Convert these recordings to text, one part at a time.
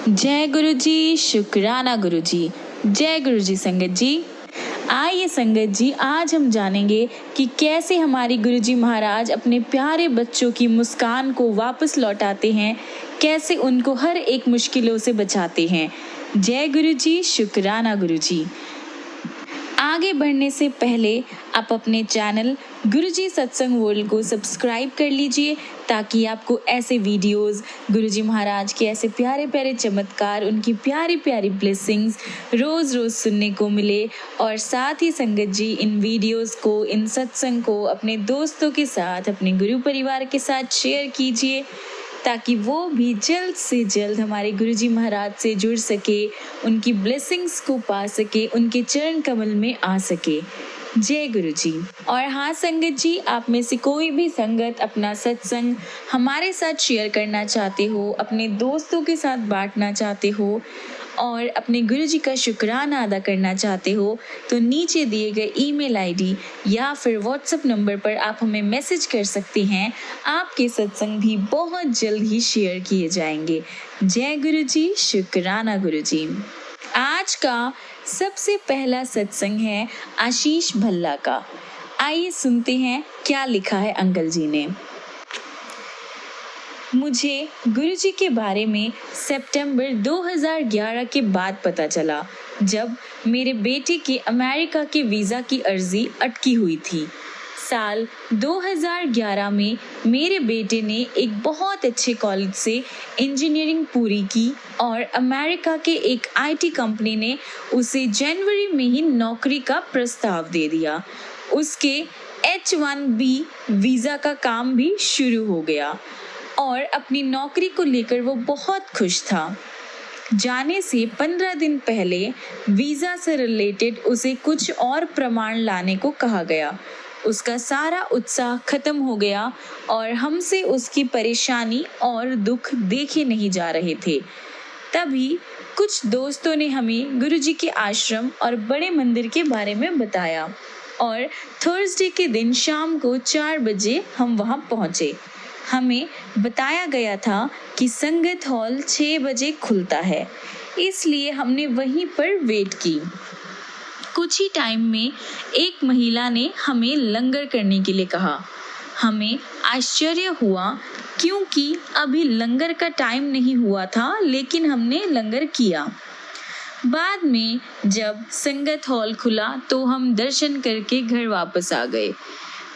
जय गुरु जी, शुक्राना गुरु जी। जय गुरु जी संगत जी। आइए संगत जी, आज हम जानेंगे कि कैसे हमारे गुरु जी महाराज अपने प्यारे बच्चों की मुस्कान को वापस लौटाते हैं, कैसे उनको हर एक मुश्किलों से बचाते हैं। जय गुरु जी, शुक्राना गुरु जी। आगे बढ़ने से पहले आप अपने चैनल गुरुजी सत्संग वर्ल्ड को सब्सक्राइब कर लीजिए, ताकि आपको ऐसे वीडियोस, गुरुजी महाराज के ऐसे प्यारे प्यारे चमत्कार, उनकी प्यारी प्यारी ब्लेसिंग्स रोज़ रोज़ सुनने को मिले। और साथ ही संगत जी, इन वीडियोस को, इन सत्संग को अपने दोस्तों के साथ, अपने गुरु परिवार के साथ शेयर कीजिए, ताकि वो भी जल्द से जल्द हमारे गुरुजी महाराज से जुड़ सके, उनकी ब्लेसिंग्स को पा सके, उनके चरण कमल में आ सके। जय गुरु जी। और हाँ संगत जी, आप में से कोई भी संगत अपना सत्संग हमारे साथ शेयर करना चाहते हो, अपने दोस्तों के साथ बांटना चाहते हो और अपने गुरु जी का शुक्राना अदा करना चाहते हो, तो नीचे दिए गए ईमेल आईडी या फिर व्हाट्सएप नंबर पर आप हमें मैसेज कर सकते हैं। आपके सत्संग भी बहुत जल्द ही शेयर किए जाएंगे। जय गुरु जी, शुक्राना गुरु जी। आज का सबसे पहला सत्संग है आशीष भल्ला का। आइए सुनते हैं क्या लिखा है अंकल जी ने। मुझे गुरुजी के बारे में सितंबर 2011 के बाद पता चला, जब मेरे बेटे के अमेरिका के वीज़ा की अर्जी अटकी हुई थी। साल 2011 में मेरे बेटे ने एक बहुत अच्छे कॉलेज से इंजीनियरिंग पूरी की और अमेरिका के एक आईटी कंपनी ने उसे जनवरी में ही नौकरी का प्रस्ताव दे दिया। उसके H-1B वीज़ा का काम भी शुरू हो गया और अपनी नौकरी को लेकर वो बहुत खुश था। जाने से 15 दिन पहले वीज़ा से रिलेटेड उसे कुछ और प्रमाण लाने को कहा गया। उसका सारा उत्साह खत्म हो गया और हमसे उसकी परेशानी और दुख देखे नहीं जा रहे थे। तभी कुछ दोस्तों ने हमें गुरुजी के आश्रम और बड़े मंदिर के बारे में बताया और थर्सडे के दिन शाम को 4 बजे हम वहां पहुंचे। हमें बताया गया था कि संगत हॉल 6 बजे खुलता है, इसलिए हमने वहीं पर वेट की। कुछ ही टाइम में एक महिला ने हमें लंगर करने के लिए कहा। हमें आश्चर्य हुआ, क्योंकि अभी लंगर का टाइम नहीं हुआ था, लेकिन हमने लंगर किया। बाद में जब संगत हॉल खुला तो हम दर्शन करके घर वापस आ गए।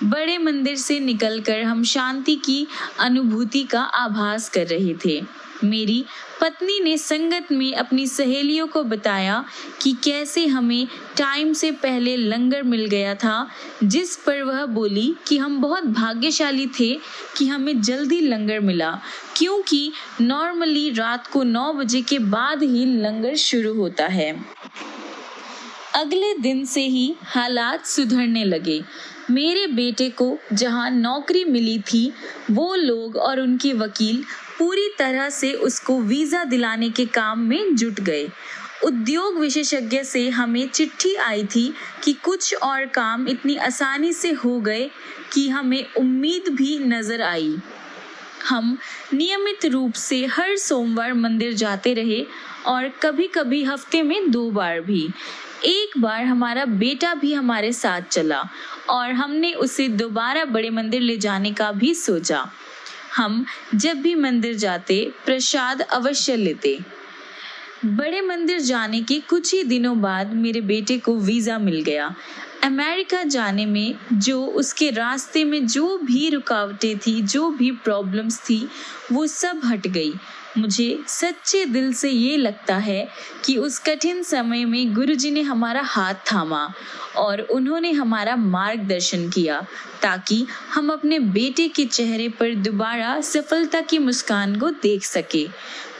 बड़े मंदिर से निकलकर हम शांति की अनुभूति का आभास कर रहे थे। मेरी पत्नी ने संगत में अपनी सहेलियों को बताया कि कैसे हमें टाइम से पहले लंगर मिल गया था, जिस पर वह बोली कि हम बहुत भाग्यशाली थे कि हमें जल्दी लंगर मिला, क्योंकि नॉर्मली रात को 9 बजे के बाद ही लंगर शुरू होता है। अगले दिन से ही हालात सुधरने लगे। मेरे बेटे को जहां नौकरी मिली थी, वो लोग और उनके वकील पूरी तरह से उसको वीज़ा दिलाने के काम में जुट गए। उद्योग विशेषज्ञ से हमें चिट्ठी आई थी कि कुछ और काम इतनी आसानी से हो गए कि हमें उम्मीद भी नजर आई। हम नियमित रूप से हर सोमवार मंदिर जाते रहे और कभी-कभी हफ्ते में 2 बार भी। एक बार हमारा बेटा भी हमारे साथ चला और हमने उसे दोबारा बड़े मंदिर ले जाने का भी सोचा। हम जब भी मंदिर जाते, प्रसाद अवश्य लेते। बड़े मंदिर जाने के कुछ ही दिनों बाद मेरे बेटे को वीज़ा मिल गया। अमेरिका जाने में जो उसके रास्ते में जो भी रुकावटें थी, जो भी प्रॉब्लम्स थी, वो सब हट गई। मुझे सच्चे दिल से ये लगता है कि उस कठिन समय में गुरुजी ने हमारा हाथ थामा और उन्होंने हमारा मार्गदर्शन किया, ताकि हम अपने बेटे के चेहरे पर दोबारा सफलता की मुस्कान को देख सके।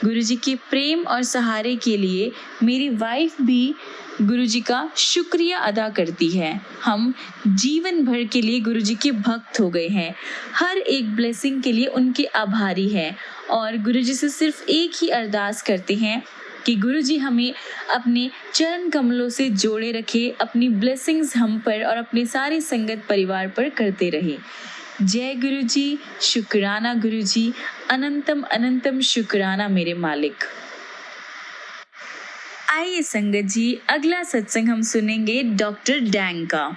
गुरुजी के प्रेम और सहारे के लिए मेरी वाइफ भी गुरुजी का शुक्रिया अदा करती है। हम जीवन भर के लिए गुरुजी के भक्त हो गए हैं, हर एक ब्लेसिंग के लिए उनके आभारी हैं और गुरुजी से सिर्फ एक ही अरदास करते हैं कि गुरुजी हमें अपने चरण कमलों से जोड़े रखे, अपनी ब्लेसिंग्स हम पर और अपने सारे संगत परिवार पर करते रहे। जय गुरुजी, शुक्राना गुरुजी, अनंतम अनंतम शुक्राना मेरे मालिक। आइए संगत जी, अगला सत्संग हम सुनेंगे डॉक्टर डैंग का।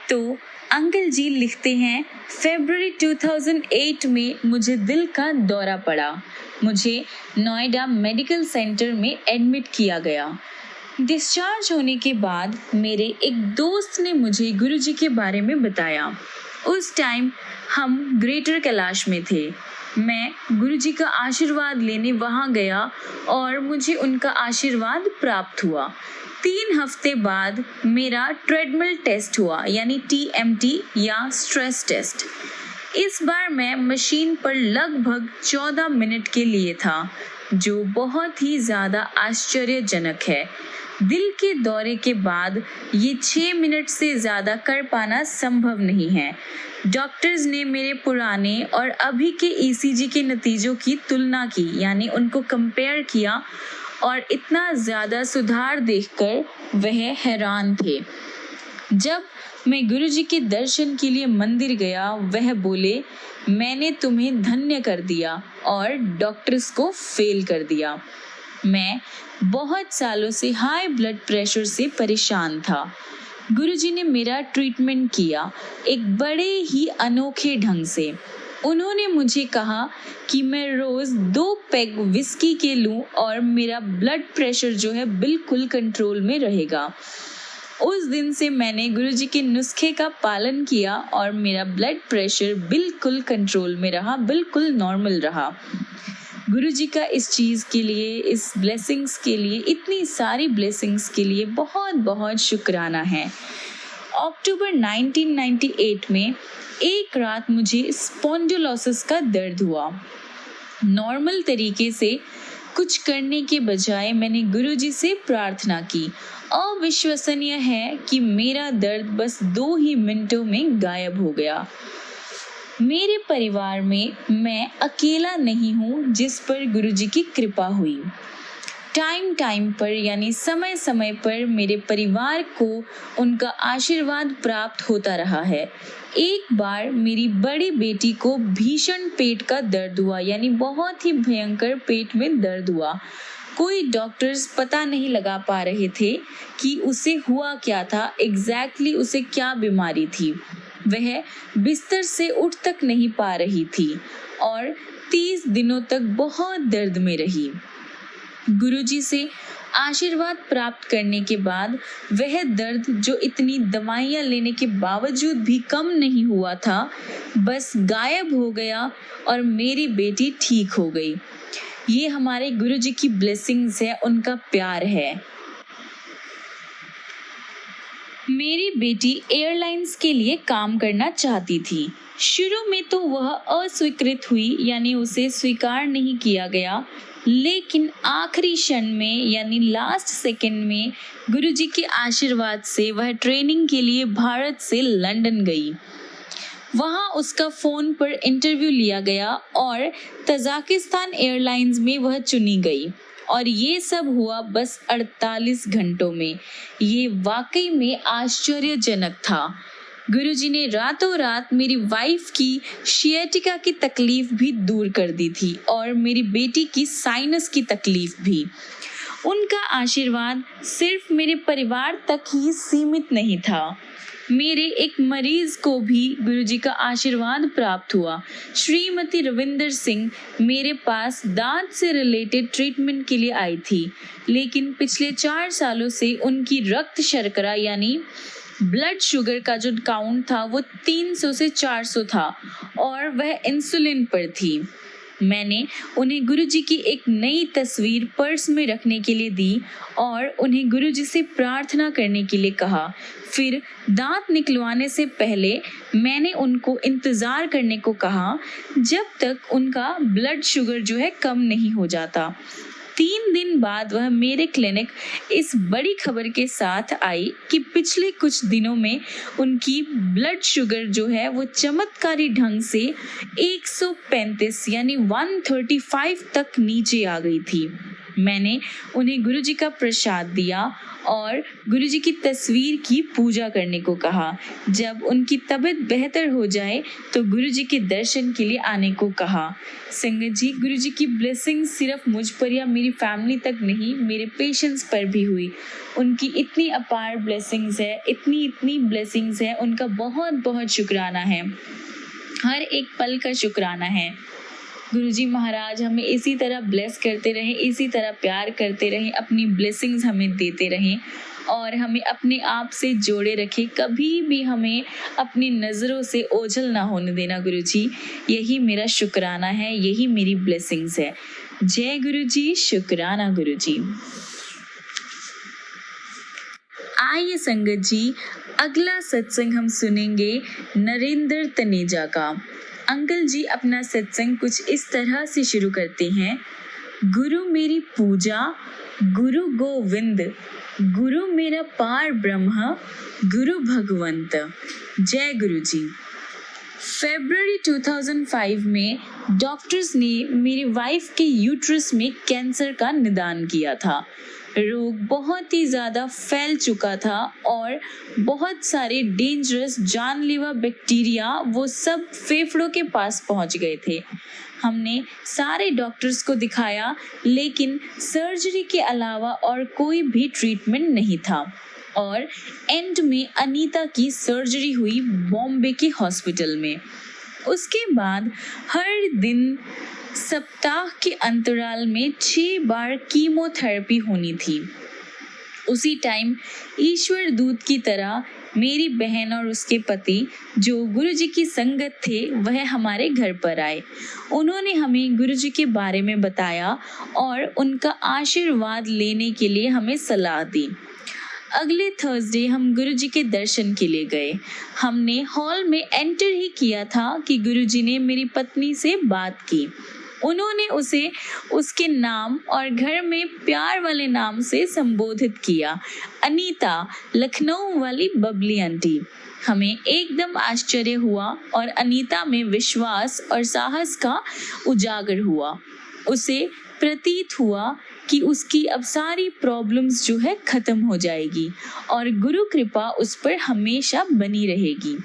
तो अंकल जी लिखते हैं, फरवरी 2008 में मुझे दिल का दौरा पड़ा। मुझे नोएडा मेडिकल सेंटर में एडमिट किया गया। डिस्चार्ज होने के बाद मेरे एक दोस्त ने मुझे गुरुजी के बारे में बताया। उस टाइम हम ग्रेटर कैलाश में थे। मैं गुरुजी का आशीर्वाद लेने वहाँ गया और मुझे उनका आशीर्वाद प्राप्त हुआ। 3 हफ्ते बाद मेरा ट्रेडमिल टेस्ट हुआ, यानी TMT या स्ट्रेस टेस्ट। इस बार मैं मशीन पर लगभग 14 मिनट के लिए था, जो बहुत ही ज़्यादा आश्चर्यजनक है। दिल के दौरे के बाद ये 6 मिनट से ज़्यादा कर पाना संभव नहीं है। डॉक्टर्स ने मेरे पुराने और अभी के ECG के नतीजों की तुलना की, यानी उनको कंपेयर किया, और इतना ज़्यादा सुधार देखकर वह हैरान थे। जब मैं गुरुजी के दर्शन के लिए मंदिर गया, वह बोले, मैंने तुम्हें धन्य कर दिया और डॉक्टर्स को फेल कर दिया। मैं बहुत सालों से हाई ब्लड प्रेशर से परेशान था। गुरुजी ने मेरा ट्रीटमेंट किया एक बड़े ही अनोखे ढंग से। उन्होंने मुझे कहा कि मैं रोज़ 2 पैग विस्की के लूं और मेरा ब्लड प्रेशर जो है बिल्कुल कंट्रोल में रहेगा। उस दिन से मैंने गुरुजी के नुस्खे का पालन किया और मेरा ब्लड प्रेशर बिल्कुल कंट्रोल में रहा, बिल्कुल नॉर्मल रहा। गुरुजी का इस चीज़ के लिए, इस ब्लेसिंग्स के लिए, इतनी सारी ब्लेसिंग्स के लिए बहुत बहुत शुक्राना है। अक्टूबर 1998 में एक रात मुझे स्पॉन्डिलोसिस का दर्द हुआ। नॉर्मल तरीके से कुछ करने के बजाय मैंने गुरुजी से प्रार्थना की। अविश्वसनीय है कि मेरा दर्द बस 2 ही मिनटों में गायब हो गया। मेरे परिवार में मैं अकेला नहीं हूँ जिस पर गुरुजी की कृपा हुई। टाइम पर, यानी समय समय पर मेरे परिवार को उनका आशीर्वाद प्राप्त होता रहा है। एक बार मेरी बड़ी बेटी को भीषण पेट का दर्द हुआ, यानी बहुत ही भयंकर पेट में दर्द हुआ। कोई डॉक्टर्स पता नहीं लगा पा रहे थे कि उसे हुआ क्या था, एग्जैक्टली उसे क्या बीमारी थी। वह बिस्तर से उठ तक नहीं पा रही थी और 30 दिनों तक बहुत दर्द में रही। गुरुजी से आशीर्वाद प्राप्त करने के बाद वह दर्द, जो इतनी दवाइयाँ लेने के बावजूद भी कम नहीं हुआ था, बस गायब हो गया और मेरी बेटी ठीक हो गई। ये हमारे गुरुजी की ब्लेसिंग्स है, उनका प्यार है। मेरी बेटी एयरलाइंस के लिए काम करना चाहती थी। शुरू में तो वह अस्वीकृत हुई, यानी उसे स्वीकार नहीं किया गया, लेकिन आखिरी क्षण में, यानी लास्ट सेकंड में, गुरुजी के आशीर्वाद से वह ट्रेनिंग के लिए भारत से लंदन गई। वहाँ उसका फ़ोन पर इंटरव्यू लिया गया और तजाकिस्तान एयरलाइंस में वह चुनी गई। और ये सब हुआ बस 48 घंटों में। ये वाकई में आश्चर्यजनक था। गुरुजी ने रातों रात मेरी वाइफ की शियाटिका की तकलीफ भी दूर कर दी थी और मेरी बेटी की साइनस की तकलीफ भी। उनका आशीर्वाद सिर्फ मेरे परिवार तक ही सीमित नहीं था। मेरे एक मरीज को भी गुरुजी का आशीर्वाद प्राप्त हुआ। श्रीमती रविंदर सिंह मेरे पास दांत से रिलेटेड ट्रीटमेंट के लिए आई थी, लेकिन पिछले 4 सालों से उनकी रक्त शर्करा, यानी ब्लड शुगर का जो काउंट था वो 300 से 400 था और वह इंसुलिन पर थी। मैंने उन्हें गुरुजी की एक नई तस्वीर पर्स में रखने के लिए दी और उन्हें गुरुजी से प्रार्थना करने के लिए कहा। फिर दांत निकलवाने से पहले मैंने उनको इंतज़ार करने को कहा जब तक उनका ब्लड शुगर जो है कम नहीं हो जाता। 3 दिन बाद वह मेरे क्लिनिक इस बड़ी खबर के साथ आई कि पिछले कुछ दिनों में उनकी ब्लड शुगर जो है वो चमत्कारी ढंग से 135 यानी 135 तक नीचे आ गई थी। मैंने उन्हें गुरुजी का प्रसाद दिया और गुरुजी की तस्वीर की पूजा करने को कहा। जब उनकी तबीयत बेहतर हो जाए तो गुरुजी के दर्शन के लिए आने को कहा। संगत जी, गुरुजी की ब्लेसिंग सिर्फ मुझ पर या मेरी फैमिली तक नहीं, मेरे पेशेंट्स पर भी हुई। उनकी इतनी अपार ब्लेसिंग्स है, इतनी ब्लेसिंग्स है, उनका बहुत बहुत शुक्राना है, हर एक पल का शुक्राना है। गुरुजी महाराज हमें इसी तरह ब्लेस करते रहें, इसी तरह प्यार करते रहें, अपनी ब्लेसिंग्स हमें देते रहें और हमें अपने आप से जोड़े रखें। कभी भी हमें अपनी नज़रों से ओझल ना होने देना गुरुजी। यही मेरा शुक्राना है, यही मेरी ब्लेसिंग्स है। जय गुरुजी, शुक्राना गुरुजी। आइए संगत जी, अगला सत्संग हम सुनेंगे नरेंद्र तनेजा का। अंकल जी अपना सत्संग कुछ इस तरह से शुरू करते हैं। गुरु मेरी पूजा, गुरु गोविंद, गुरु मेरा पार ब्रह्म, गुरु भगवंत। जय गुरु जी। फरवरी 2005 में डॉक्टर्स ने मेरी वाइफ के यूट्रस में कैंसर का निदान किया था। रोग बहुत ही ज़्यादा फैल चुका था और बहुत सारे डेंजरस जानलेवा बैक्टीरिया वो सब फेफड़ों के पास पहुंच गए थे। हमने सारे डॉक्टर्स को दिखाया लेकिन सर्जरी के अलावा और कोई भी ट्रीटमेंट नहीं था और एंड में अनीता की सर्जरी हुई बॉम्बे के हॉस्पिटल में। उसके बाद हर दिन सप्ताह के अंतराल में 6 बार कीमोथेरेपी होनी थी। उसी टाइम ईश्वर दूत की तरह मेरी बहन और उसके पति जो गुरुजी की संगत थे वह हमारे घर पर आए। उन्होंने हमें गुरुजी के बारे में बताया और उनका आशीर्वाद लेने के लिए हमें सलाह दी। अगले थर्सडे हम गुरुजी के दर्शन के लिए गए। हमने हॉल में एंटर ही किया था कि गुरुजी ने मेरी पत्नी से बात की। उन्होंने उसे उसके नाम और घर में प्यार वाले नाम से संबोधित किया, अनीता, लखनऊ वाली बबली आंटी। हमें एकदम आश्चर्य हुआ और अनीता में विश्वास और साहस का उजागर हुआ। उसे प्रतीत हुआ कि उसकी अब सारी प्रॉब्लम्स जो है खत्म हो जाएगी और गुरु कृपा उस पर हमेशा बनी रहेगी।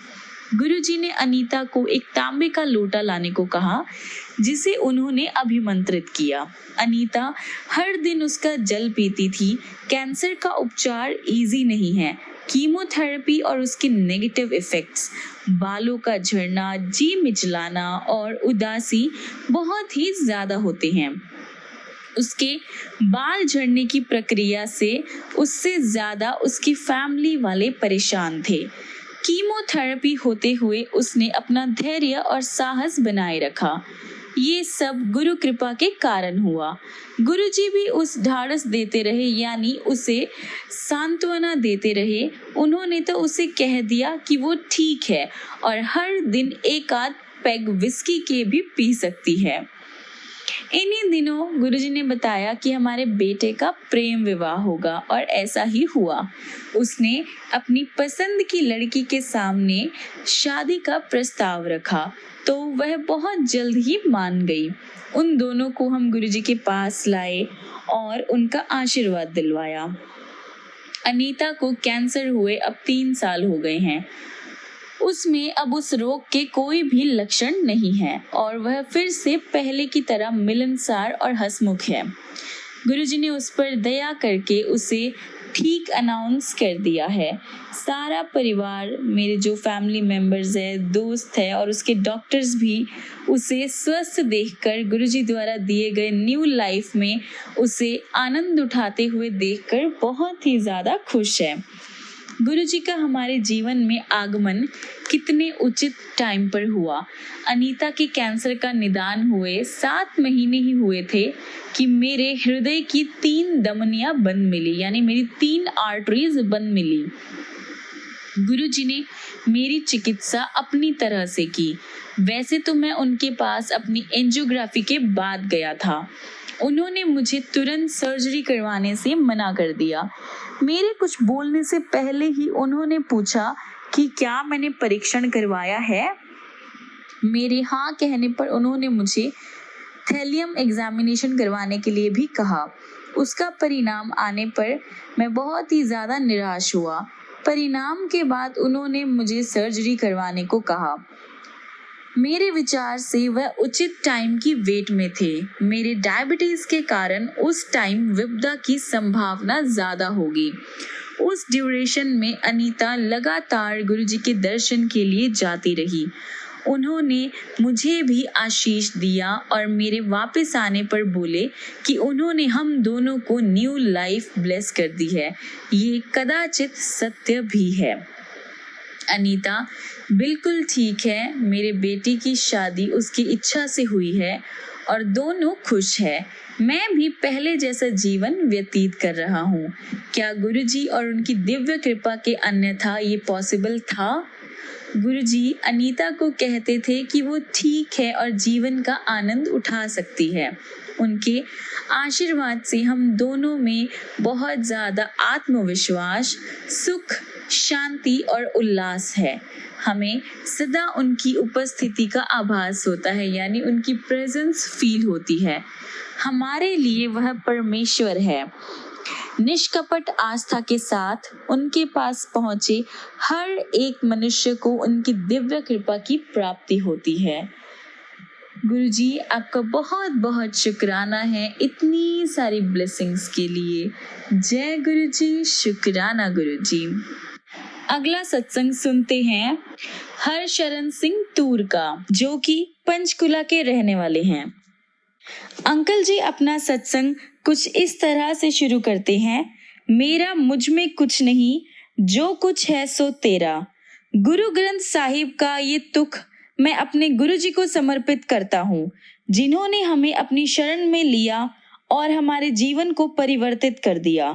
गुरुजी ने अनीता को एक तांबे का लोटा लाने को कहा जिसे उन्होंने अभिमंत्रित किया। अनीता हर दिन उसका जल पीती थी। कैंसर का उपचार इजी नहीं है। कीमोथेरेपी और उसके नेगेटिव इफेक्ट्स, बालों का झड़ना, जी मिचलाना और उदासी बहुत ही ज्यादा होते हैं। उसके बाल झड़ने की प्रक्रिया से उससे ज्यादा उसकी फैमिली वाले परेशान थे। कीमोथेरेपी होते हुए उसने अपना धैर्य और साहस बनाए रखा। ये सब गुरु कृपा के कारण हुआ। गुरुजी भी उस ढाढ़स देते रहे, यानी उसे सांत्वना देते रहे। उन्होंने तो उसे कह दिया कि वो ठीक है और हर दिन एक आध पैग विस्की के भी पी सकती है। इन्हीं दिनों गुरुजी ने बताया कि हमारे बेटे का प्रेम विवाह होगा और ऐसा ही हुआ। उसने अपनी पसंद की लड़की के सामने शादी का प्रस्ताव रखा तो वह बहुत जल्द ही मान गई। उन दोनों को हम गुरुजी के पास लाए और उनका आशीर्वाद दिलवाया। अनीता को कैंसर हुए अब 3 साल हो गए हैं। उसमें अब उस रोग के कोई भी लक्षण नहीं है और वह फिर से पहले की तरह मिलनसार और हंसमुख है। गुरुजी ने उस पर दया करके उसे ठीक अनाउंस कर दिया है। सारा परिवार, मेरे जो फैमिली मेंबर्स है, दोस्त है और उसके डॉक्टर्स भी उसे स्वस्थ देखकर, गुरुजी द्वारा दिए गए न्यू लाइफ में उसे आनंद उठाते हुए देखकर बहुत ही ज़्यादा खुश है। गुरुजी का हमारे जीवन में आगमन कितने उचित टाइम पर हुआ। अनीता के कैंसर का निदान हुए 7 महीने ही हुए थे कि मेरे हृदय की 3 धमनियां बंद मिली, यानी मेरी 3 आर्टरीज बंद मिली। गुरुजी ने मेरी चिकित्सा अपनी तरह से की। वैसे तो मैं उनके पास अपनी एंजियोग्राफी के बाद गया था। उन्होंने मुझे तुरंत सर्जरी करवाने से मना कर दिया। मेरे कुछ बोलने से पहले ही उन्होंने पूछा कि क्या मैंने परीक्षण करवाया है। मेरे हाँ कहने पर उन्होंने मुझे थैलियम एग्जामिनेशन करवाने के लिए भी कहा। उसका परिणाम आने पर मैं बहुत ही ज़्यादा निराश हुआ। परिणाम के बाद उन्होंने मुझे सर्जरी करवाने को कहा। मेरे विचार से वह उचित टाइम की वेट में थे। मेरे डायबिटीज के कारण उस टाइम विपदा की संभावना ज्यादा होगी। उस ड्यूरेशन में अनीता लगातार गुरुजी के दर्शन के लिए जाती रही। उन्होंने मुझे भी आशीष दिया और मेरे वापस आने पर बोले कि उन्होंने हम दोनों को न्यू लाइफ ब्लेस कर दी है। ये कदाचित सत्य भी है। अनीता बिल्कुल ठीक है। मेरे बेटे की शादी उसकी इच्छा से हुई है और दोनों खुश है। मैं भी पहले जैसा जीवन व्यतीत कर रहा हूँ। क्या गुरुजी और उनकी दिव्य कृपा के अन्यथा ये पॉसिबल था? गुरुजी अनीता को कहते थे कि वो ठीक है और जीवन का आनंद उठा सकती है। उनके आशीर्वाद से हम दोनों में बहुत ज़्यादा आत्मविश्वास, सुख, शांति और उल्लास है। हमें सदा उनकी उपस्थिति का आभास होता है, यानी उनकी प्रेजेंस फील होती है। हमारे लिए वह परमेश्वर है। निष्कपट आस्था के साथ उनके पास पहुंचे हर एक मनुष्य को उनकी दिव्य कृपा की प्राप्ति होती है। गुरुजी आपका बहुत बहुत शुक्राना है इतनी सारी ब्लेसिंग्स के लिए। जय गुरुजी, शुक्राना गुरुजी। अगला सत्संग सुनते हैं हरशरण सिंह तूर का, जो कि पंचकुला के रहने वाले हैं। अंकल जी अपना सत्संग कुछ इस तरह से शुरू करते हैं। मेरा मुझ में कुछ नहीं, जो कुछ है सो तेरा। गुरु ग्रंथ साहिब का ये तुक मैं अपने गुरुजी को समर्पित करता हूँ, जिन्होंने हमें अपनी शरण में लिया और हमारे जीवन को परिवर्तित कर दिया।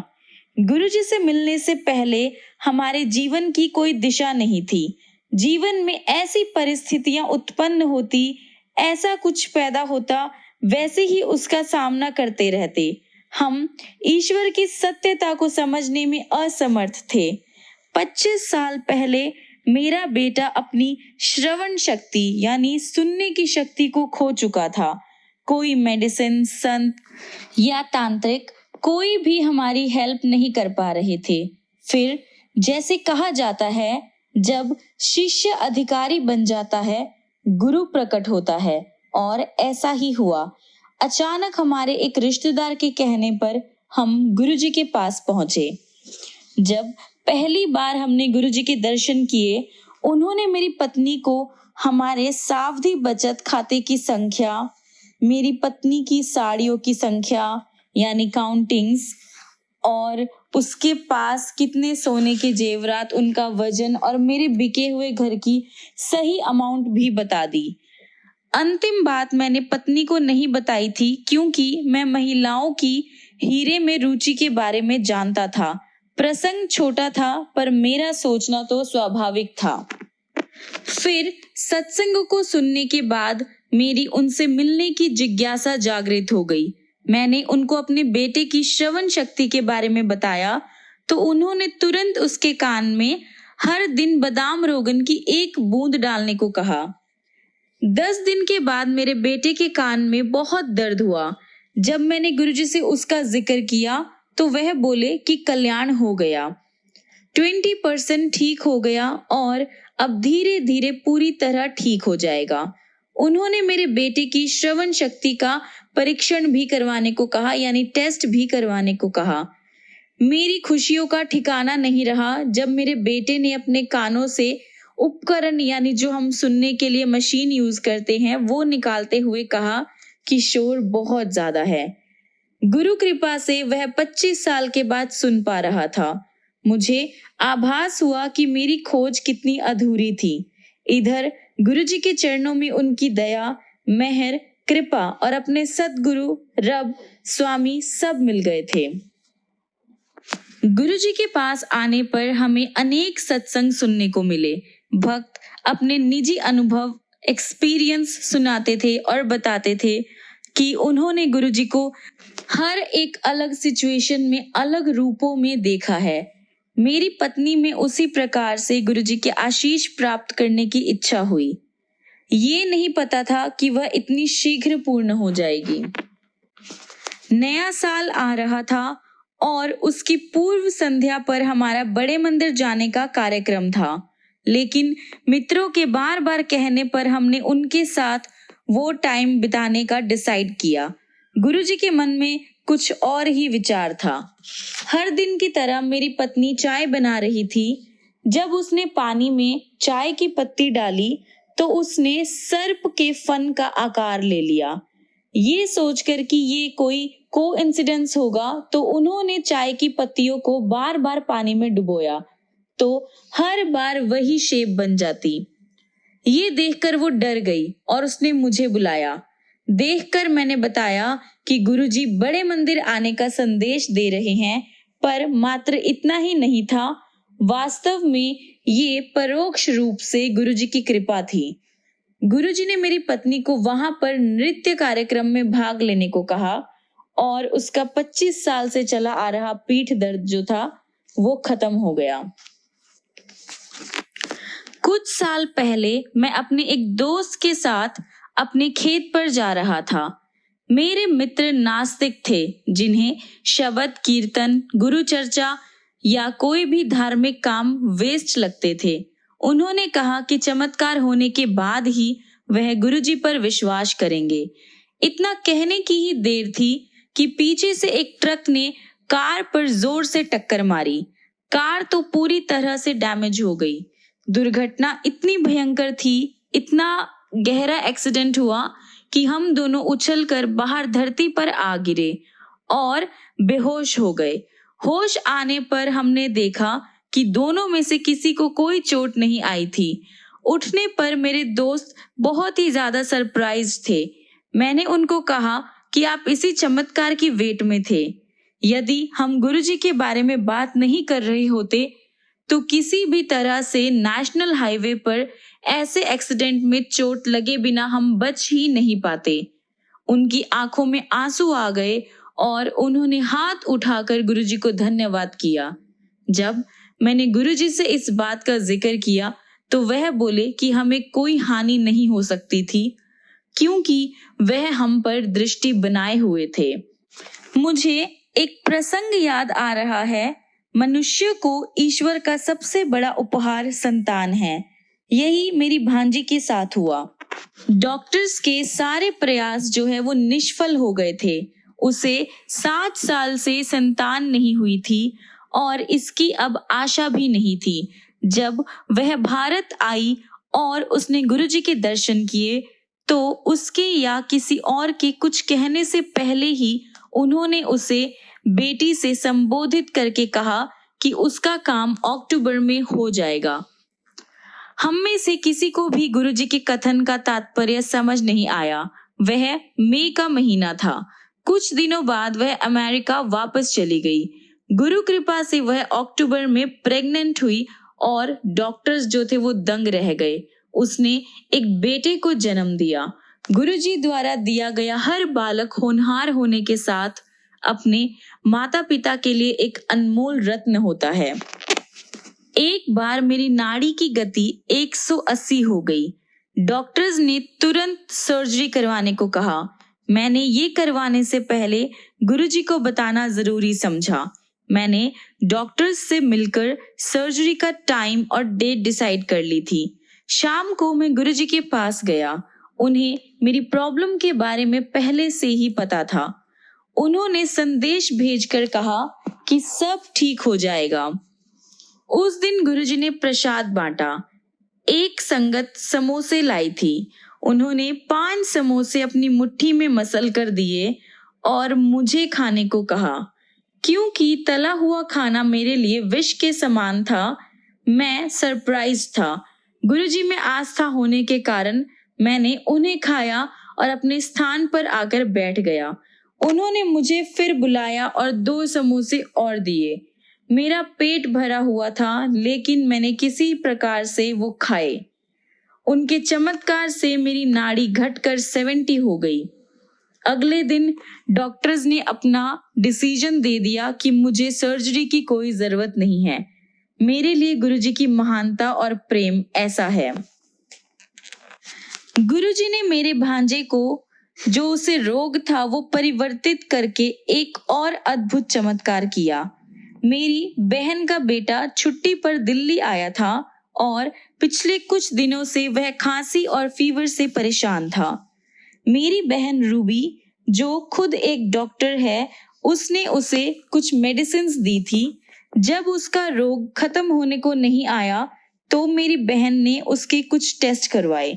गुरुजी से मिलने से पहले हमारे जीवन की कोई दिशा नहीं थी। जीवन में ऐसी परिस्थितियां उत्पन्न होती, ऐसा कुछ पैदा होता, वैसे ही उसका सामना करते रहते। हम ईश्वर की सत्यता को समझने में असमर्थ थे। 25 साल पहले मेरा बेटा अपनी श्रवण शक्ति यानी सुनने की शक्ति को खो चुका था। कोई मेडिसिन, संत या तांत्रिक कोई भी हमारी हेल्प नहीं कर पा रहे थे। फिर जैसे कहा जाता है, जब शिष्य अधिकारी बन जाता है, गुरु प्रकट होता है, और ऐसा ही हुआ। अचानक हमारे एक रिश्तेदार के कहने पर हम गुरुजी के पास पहुंचे। जब पहली बार हमने गुरुजी के दर्शन किए, उन्होंने मेरी पत्नी को हमारे सावधि बचत खाते की संख्या, मेरी पत्नी की साड़ियों की संख्या यानी काउंटिंग्स, और उसके पास कितने सोने के जेवरात, उनका वजन और मेरे बिके हुए घर की सही अमाउंट भी बता दी। अंतिम बात मैंने पत्नी को नहीं बताई थी, क्योंकि मैं महिलाओं की हीरे में रुचि के बारे में जानता था। प्रसंग छोटा था, पर मेरा सोचना तो स्वाभाविक था। फिर सत्संग को सुनने के बाद मेरी उनसे मिलने की जिज्ञासा जागृत हो गई। मैंने उनको अपने बेटे की श्रवण शक्ति के बारे में बताया, तो उन्होंने तुरंत उसके कान में हर दिन बादाम रोगन की 1 बूंद डालने को कहा। 10 दिन के बाद मेरे बेटे के कान में बहुत दर्द हुआ। जब मैंने गुरुजी से उसका जिक्र किया, तो वह बोले कि कल्याण हो गया, 20% ठीक हो गया और अब धीरे धीरे पूरी तरह ठीक हो जाएगा। उन्होंने मेरे बेटे की श्रवण शक्ति का परीक्षण भी करवाने को कहा, यानी टेस्ट भी करवाने को कहा। मेरी खुशियों का ठिकाना नहीं रहा जब मेरे बेटे ने अपने कानों से उपकरण यानी जो हम सुनने के लिए मशीन यूज करते हैं वो निकालते हुए कहा कि शोर बहुत ज्यादा है। गुरु कृपा से वह 25 साल के बाद सुन पा रहा था। मुझे आभास हुआ कि मेरी खोज कितनी अधूरी थी। इधर गुरुजी के चरणों में उनकी दया, मेहर, कृपा और अपने सद्गुरु, रब, स्वामी सब मिल गए थे। गुरुजी के पास आने पर हमें अनेक सत्संग सुनने को मिले। भक्त अपने निजी अनुभव, एक्सपीरियंस सुनाते थे और बताते थे कि उन्होंने गुरुजी को हर एक अलग सिचुएशन में अलग रूपों में देखा है। मेरी पत्नी में उसी प्रकार से गुरुजी के आशीष प्राप्त करने की इच्छा हुई। ये नहीं पता था कि वह इतनी शीघ्र पूर्ण हो जाएगी। नया साल आ रहा था और उसकी पूर्व संध्या पर हमारा बड़े मंदिर जाने का कार्यक्रम था, लेकिन मित्रों के बार बार कहने पर हमने उनके साथ वो टाइम बिताने का डिसाइड किया। गुरुजी के मन में कुछ और ही विचार था। हर दिन की तरह मेरी पत्नी चाय बना रही थी। जब उसने पानी में चाय की पत्ती डाली तो उसने सर्प के फन का आकार ले लिया। ये सोचकर कि ये कोई कोइंसिडेंस होगा तो उन्होंने चाय की पत्तियों को बार बार पानी में डुबोया, तो हर बार वही शेप बन जाती। ये देखकर वो डर गई और उसने मुझे बुलाया। देखकर मैंने बताया कि गुरुजी बड़े मंदिर आने का संदेश दे रहे हैं, पर मात्र इतना ही नहीं था, वास्तव में ये परोक्ष रूप से गुरुजी की कृपा थी। गुरुजी ने मेरी पत्नी को वहां पर नृत्य कार्यक्रम में भाग लेने को कहा और उसका 25 साल से चला आ रहा पीठ दर्द जो था वो खत्म हो गया। कुछ साल पहले मैं अपने एक दोस्त के साथ अपने खेत पर जा रहा था। मेरे मित्र नास्तिक थे, जिन्हें शब्द कीर्तन, गुरु चर्चा या कोई भी धार्मिक काम वेस्ट लगते थे। उन्होंने कहा कि चमत्कार होने के बाद ही वह गुरुजी पर विश्वास करेंगे। इतना कहने की ही देर थी कि पीछे से एक ट्रक ने कार पर जोर से टक्कर मारी। कार तो पूरी तरह से डैमेज हो गई। दुर्घटना इतनी भयंकर थी, इतना गहरा एक्सीडेंट हुआ कि हम दोनों उछलकर बाहर धरती पर आ गिरे और बेहोश हो गए। होश आने पर हमने देखा कि दोनों में से किसी को कोई चोट नहीं आई थी। उठने पर मेरे दोस्त बहुत ही ज्यादा सरप्राइज थे। मैंने उनको कहा कि आप इसी चमत्कार की वेट में थे। यदि हम गुरुजी के बारे में बात नहीं कर रहे होते तो किसी भी तरह से नेशनल हाईवे पर ऐसे एक्सीडेंट में चोट लगे बिना हम बच ही नहीं पाते। उनकी आंखों में आंसू आ गए और उन्होंने हाथ उठाकर गुरुजी को धन्यवाद किया। जब मैंने गुरुजी से इस बात का जिक्र किया तो वह बोले कि हमें कोई हानि नहीं हो सकती थी, क्योंकि वह हम पर दृष्टि बनाए हुए थे। मुझे एक प्रसंग याद आ रहा है। मनुष्य को ईश्वर का सबसे बड़ा उपहार संतान है। यही मेरी भांजी के साथ हुआ। डॉक्टर्स के सारे प्रयास जो है वो निष्फल हो गए थे। उसे 7 साल से संतान नहीं हुई थी और इसकी अब आशा भी नहीं थी। जब वह भारत आई और उसने गुरुजी के दर्शन किए तो उसके या किसी और के कुछ कहने से पहले ही उन्होंने उसे बेटी से संबोधित करके कहा कि उसका काम अक्टूबर में हो जाएगा। हम में से किसी को भी गुरुजी के कथन का तात्पर्य समझ नहीं आया। वह मई का महीना था। कुछ दिनों बाद वह अमेरिका वापस चली गई। गुरु कृपा से वह अक्टूबर में प्रेग्नेंट हुई और डॉक्टर्स जो थे वो दंग रह गए। उसने एक बेटे को जन्म दिया। गुरुजी द्वारा दिया गया हर बालक होनहार होने के साथ अपने माता पिता के लिए एक अनमोल रत्न होता है। एक बार मेरी नाड़ी की गति 180 हो गई। डॉक्टर्स ने तुरंत सर्जरी करवाने को कहा। मैंने ये करवाने से पहले गुरुजी को बताना जरूरी समझा। मैंने डॉक्टर्स से मिलकर सर्जरी का टाइम और डेट डिसाइड कर ली थी। शाम को मैं गुरुजी के पास गया। उन्हें मेरी प्रॉब्लम के बारे में पहले से ही पता था। उन्होंने संदेश भेजकर कहा कि सब ठीक हो जाएगा। उस दिन गुरुजी ने प्रसाद बांटा। एक संगत समोसे लाई थी। उन्होंने 5 समोसे अपनी मुट्ठी में मसल कर दिए और मुझे खाने को कहा। क्योंकि तला हुआ खाना मेरे लिए विष के समान था, मैं सरप्राइज था। गुरुजी में आस्था होने के कारण मैंने उन्हें खाया और अपने स्थान पर आकर बैठ गया। उन्होंने मुझे फिर बुलाया और 2 समोसे और दिए। मेरा पेट भरा हुआ था, लेकिन मैंने किसी प्रकार से वो खाए। उनके चमत्कार से मेरी नाड़ी घटकर 70 हो गई। अगले दिन डॉक्टर्स ने अपना डिसीजन दे दिया कि मुझे सर्जरी की कोई जरूरत नहीं है। मेरे लिए गुरुजी की महानता और प्रेम ऐसा है। गुरुजी ने मेरे भांजे को जो उसे रोग था वो परिवर्तित करके एक और अद्भुत चमत्कार किया। मेरी बहन का बेटा छुट्टी पर दिल्ली आया था और पिछले कुछ दिनों से वह खांसी और फीवर से परेशान था। मेरी बहन रूबी, जो खुद एक डॉक्टर है, उसने उसे कुछ मेडिसिन्स दी थी। जब उसका रोग खत्म होने को नहीं आया तो मेरी बहन ने उसके कुछ टेस्ट करवाए।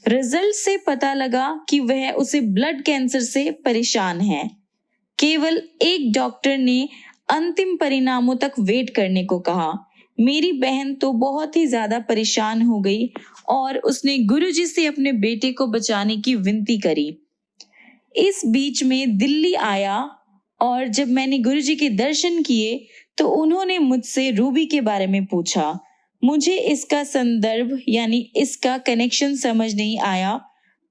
रिजल्ट से पता लगा कि वह उसे ब्लड कैंसर से परेशान है। केवल एक डॉक्टर ने अंतिम परिणामों तक वेट करने को कहा। मेरी बहन तो बहुत ही ज्यादा परेशान हो गई और उसने गुरुजी से अपने बेटे को बचाने की विनती करी। इस बीच में दिल्ली आया और जब मैंने गुरुजी के दर्शन किए तो उन्होंने मुझसे रूबी के बारे में पूछा। मुझे इसका संदर्भ यानी इसका कनेक्शन समझ नहीं आया,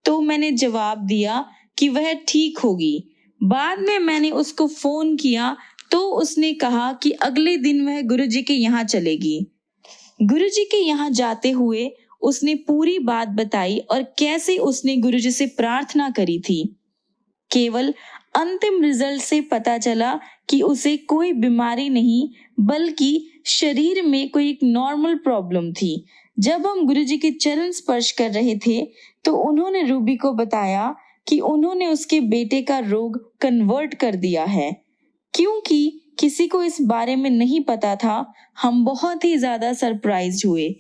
तो मैंने जवाब दिया कि वह ठीक होगी। बाद में मैंने उसको फोन किया तो उसने कहा कि अगले दिन वह गुरुजी के यहाँ चलेगी। गुरुजी के यहाँ जाते हुए उसने पूरी बात बताई और कैसे उसने गुरुजी से प्रार्थना करी थी। केवल अंतिम रिजल्ट से पता चला कि उसे कोई बीमारी नहीं बल्कि शरीर में कोई एक नॉर्मल प्रॉब्लम थी। जब हम गुरुजी के चरण स्पर्श कर रहे थे तो उन्होंने रूबी को बताया कि उन्होंने उसके बेटे का रोग कन्वर्ट कर दिया है। क्योंकि किसी को इस बारे में नहीं पता था, हम बहुत ही ज्यादा सरप्राइज हुए।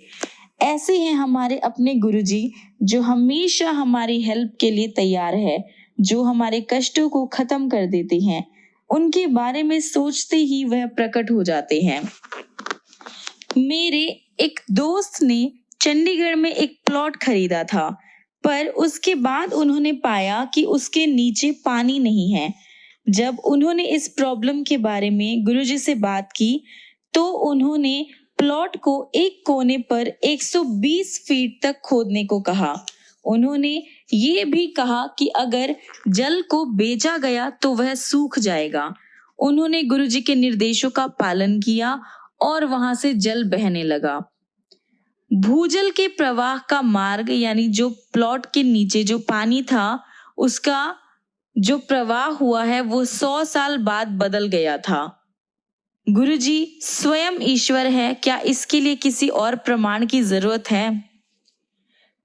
ऐसे हैं हमारे अपने गुरुजी जो हमेशा हमारी हेल्प के लिए तैयार है, जो हमारे कष्टों को खत्म कर देते हैं। उनके बारे में सोचते ही वह प्रकट हो जाते हैं। मेरे एक दोस्त ने चंडीगढ़ में एक प्लॉट खरीदा था, पर उसके बाद उन्होंने पाया कि उसके नीचे पानी नहीं है। जब उन्होंने इस प्रॉब्लम के बारे में गुरुजी से बात की तो उन्होंने प्लॉट को एक कोने पर 120 फीट तक खोदने को कहा। उन्होंने ये भी कहा कि अगर जल को बेचा गया तो वह सूख जाएगा। उन्होंने गुरुजी के निर्देशों का पालन किया और वहां से जल बहने लगा। भूजल के प्रवाह का मार्ग यानी जो प्लॉट के नीचे जो पानी था उसका जो प्रवाह हुआ है वो 100 साल बाद बदल गया था। गुरुजी स्वयं ईश्वर है, क्या इसके लिए किसी और प्रमाण की जरूरत है?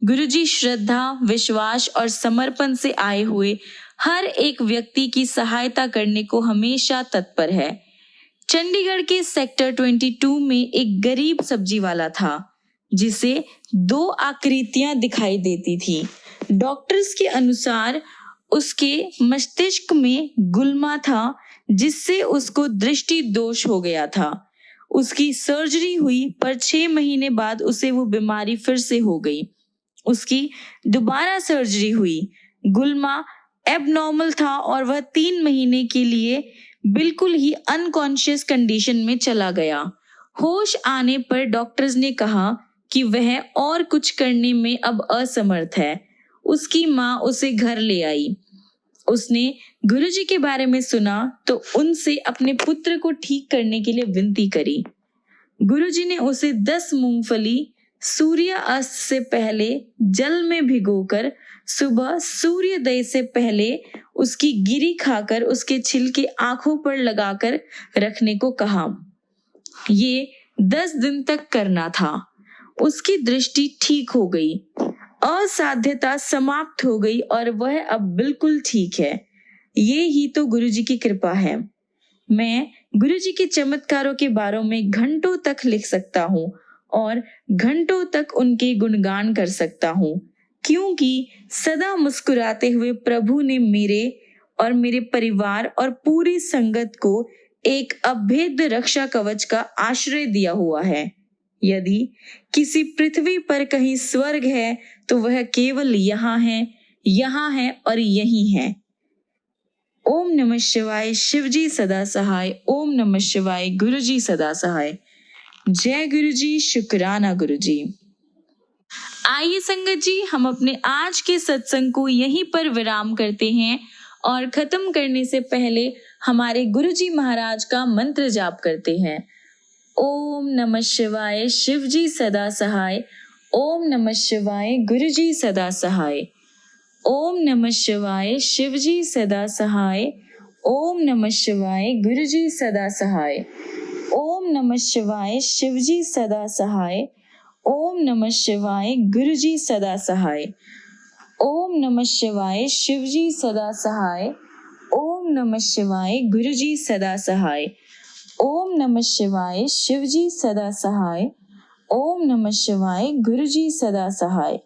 गुरुजी श्रद्धा, विश्वास और समर्पण से आए हुए हर एक व्यक्ति की सहायता करने को हमेशा तत्पर है। चंडीगढ़ के सेक्टर 22 में एक गरीब सब्जी वाला था जिसे 2 आकृतियां दिखाई देती थी। डॉक्टर्स के अनुसार उसके मस्तिष्क में गुल्मा था जिससे उसको दृष्टि दोष हो गया था। उसकी सर्जरी हुई पर 6 महीने बाद उसे वो बीमारी फिर से हो गई। उसकी दोबारा सर्जरी हुई। गुल्मा एबनॉर्मल था और वह 3 महीने के लिए बिल्कुल ही अनकॉन्शियस कंडीशन में चला गया। होश आने पर डॉक्टर्स ने कहा कि वह और कुछ करने में अब असमर्थ है। उसकी माँ उसे घर ले आई। उसने गुरुजी के बारे में सुना तो उनसे अपने पुत्र को ठीक करने के लिए विनती करी। गुरुजी ने उसे 10 मूंगफली सूर्य अस्त से पहले जल में भिगोकर सुबह सूर्योदय से पहले उसकी गिरी खाकर उसके छिलके आंखों पर लगाकर रखने को कहा। ये 10 दिन तक करना था। उसकी दृष्टि ठीक हो गई, असाध्यता समाप्त हो गई और वह अब बिल्कुल ठीक है। ये ही तो गुरुजी की कृपा है। मैं गुरुजी के चमत्कारों के बारे में घंटों तक लिख सकता हूँ और घंटों तक उनके गुणगान कर सकता हूँ, क्योंकि सदा मुस्कुराते हुए प्रभु ने मेरे और मेरे परिवार और पूरी संगत को एक अभेद्य रक्षा कवच का आश्रय दिया हुआ है। यदि किसी पृथ्वी पर कहीं स्वर्ग है तो वह केवल यहाँ है और यही है। ओम नमः शिवाय, शिवजी सदा सहाय। ओम नमः शिवाय, गुरुजी सदा सहाय। जय गुरुजी, शुक्राना गुरुजी। आइए संगत जी, हम अपने आज के सत्संग को यहीं पर विराम करते हैं और खत्म करने से पहले हमारे गुरुजी महाराज का मंत्र जाप करते हैं। ओम नमः शिवाय, शिवजी सदा सहाय। ओम नमः शिवाय, गुरुजी सदा सहाय। ओम नमः शिवाय शिवजी सदा सहाय। ओम नमः शिवाय गुरुजी सदा सहाय। ओम नमः शिवाय शिवजी सदा सहाय। ओम नमः शिवाय गुरुजी सदा सहाय। ओम नमः शिवाय शिवजी सदा सहाय। ओम नमः शिवाय गुरुजी सदा सहाय। ओम नमः शिवाय शिवजी सदा सहाय। ओम नमः शिवाय गुरुजी सदा सहाय।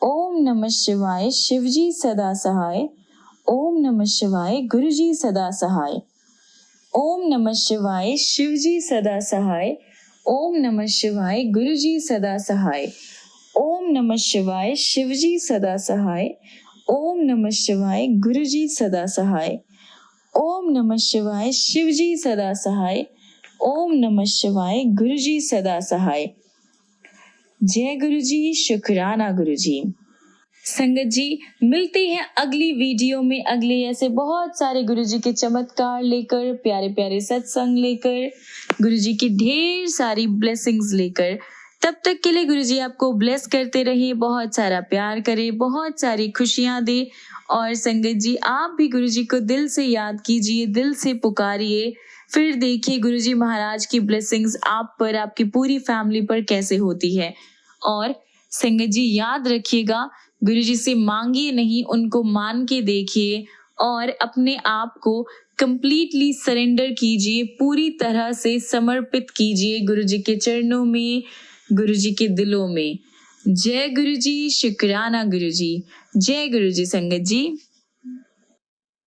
ओम नमः शिवाय शिवजी सदा सहाय। ओम नमः शिवाय गुरुजी सदा सहाय। ओम नमः शिवाय शिवजी सदा सहाय। ओम नमः शिवाय गुरुजी सदा सहाय। ओम नमः शिवाय शिवजी सदा सहाय। ओम नमः शिवाय गुरुजी सदा सहाय। ओम नमः शिवाय शिवजी सदा सहाय। ओम नमः शिवाय गुरुजी सदा सहाय। जय गुरुजी, शुक्राना गुरुजी। संगत जी, मिलते हैं अगली वीडियो में अगले ऐसे बहुत सारे गुरुजी के चमत्कार लेकर, प्यारे प्यारे सत्संग लेकर, गुरुजी की ढेर सारी ब्लेसिंग्स लेकर। तब तक के लिए गुरुजी आपको ब्लेस करते रहे, बहुत सारा प्यार करे, बहुत सारी खुशियां दे। और संगत जी, आप भी गुरुजी को दिल से याद कीजिए, दिल से पुकारिए, फिर देखिए गुरुजी महाराज की ब्लेसिंग्स आप पर, आपकी पूरी फैमिली पर कैसे होती है। और संगत जी, याद रखिएगा, गुरुजी से मांगिए नहीं, उनको मान के देखिए और अपने आप को कंप्लीटली सरेंडर कीजिए, पूरी तरह से समर्पित कीजिए गुरुजी के चरणों में, गुरुजी के दिलों में। जय गुरुजी, शुक्राना गुरुजी। जय गुरुजी संगत जी।